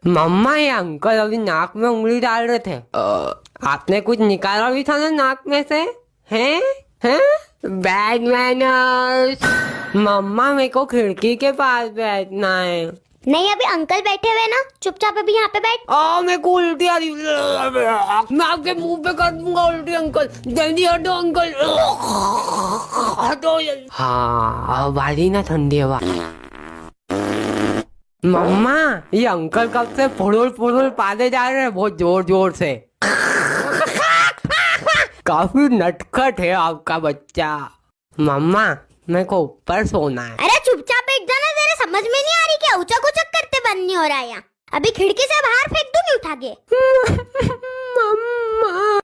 मम्मा, ये अंकल अभी नाक में उंगली डाल रहे थे। आपने कुछ निकाला भी था ना नाक में से? हैं? हैं? Bad manners. मम्मा, मेरे को खिड़की के पास बैठना है। नहीं, अभी अंकल बैठे हुए ना, चुपचाप अभी यहाँ पे बैठ। मेरे को उल्टी आ रही, मैं आपके मुंह पे कर दूंगा उल्टी। अंकल जल्दी हटो, अंकल हटो जल्दी। हाँ, अब आ रही ना ठंडी हवा। मम्मा, ये अंकल कब से फुड़ुल फुड़ुल पादे जा रहे हैं बहुत जोर जोर से। काफी नटखट है आपका बच्चा। मम्मा, मेरे को ऊपर सोना है। अरे चुपचाप बैठ जाना, तेरे समझ में नहीं आ रही क्या? उचक उचक करते बंद नहीं हो रहा है यहाँ। अभी खिड़की से बाहर फेंक दूंगी उठा के। मम्मा।